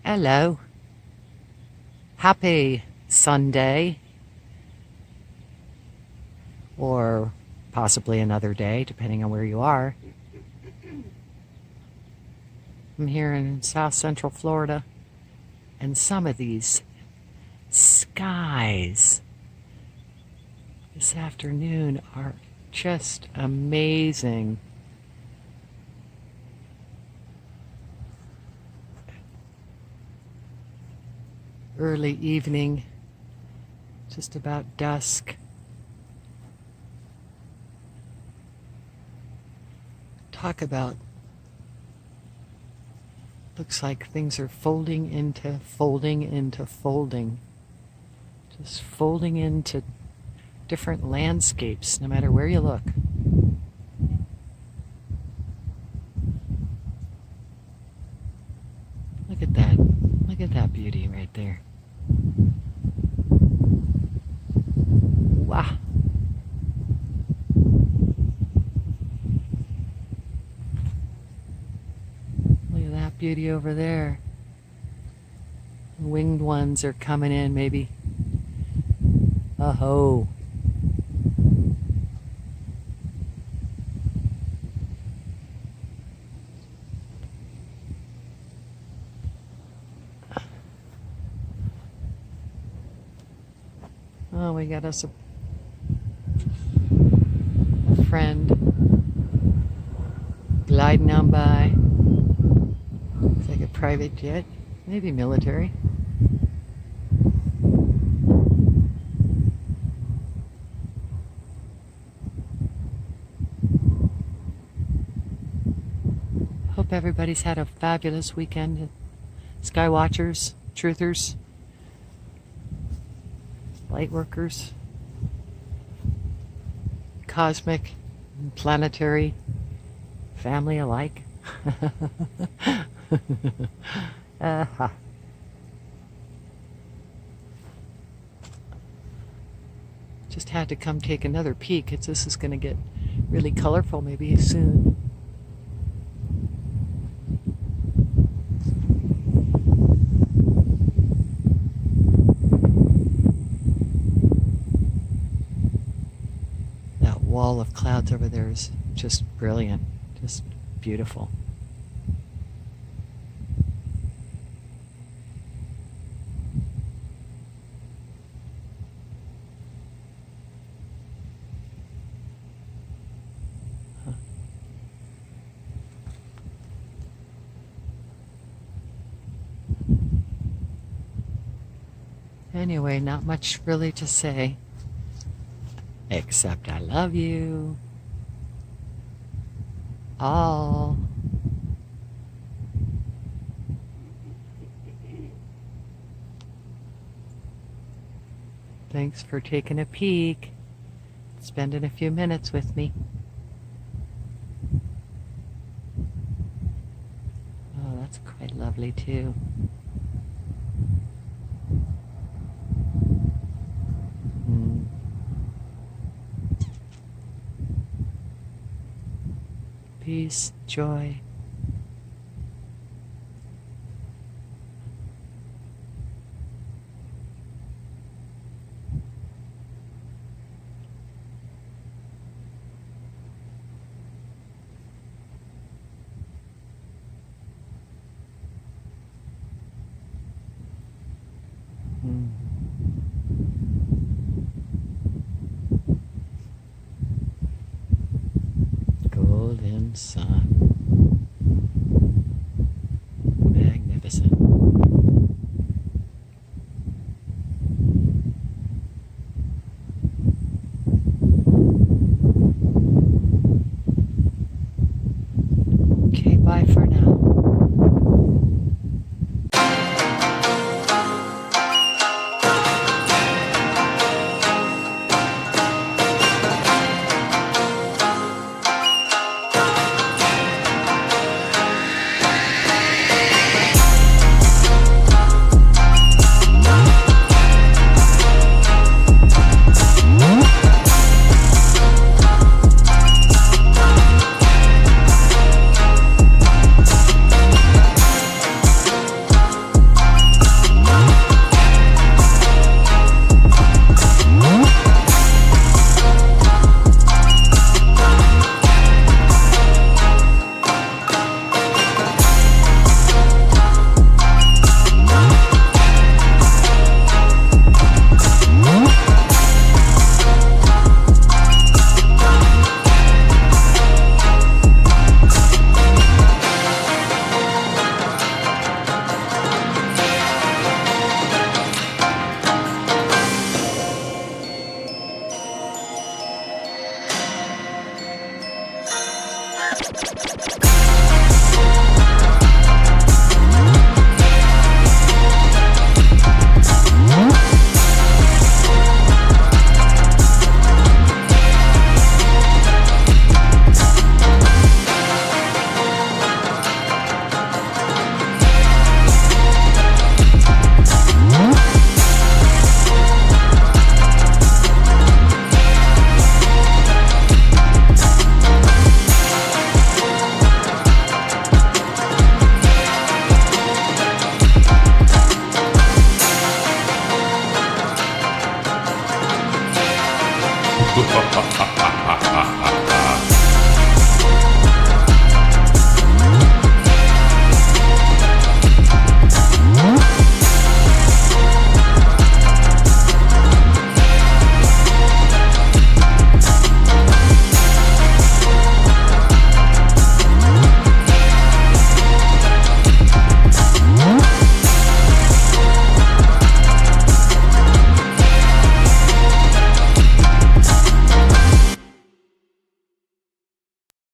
Hello. Happy Sunday, or possibly another day, depending on where you are. I'm here in South Central Florida, and some of these skies this afternoon are just amazing. Early evening, just about dusk. Talk about, looks like things are folding into folding into folding. Just folding into different landscapes, no matter where you look. Look at that. Look at that beauty right there. Wow. Look at that beauty over there. The winged ones are coming in, maybe. Oh. Oh, we got us a friend gliding on by. Looks like a private jet, maybe military. Hope everybody's had a fabulous weekend. Sky watchers, truthers, light workers, cosmic and planetary, family alike. Just had to come take another peek. This is going to get really colorful maybe soon. That wall of clouds over there is just brilliant, just beautiful. Anyway, not much really to say, except I love you all. Thanks for taking a peek, spending a few minutes with me. Oh, that's quite lovely too. Peace, joy,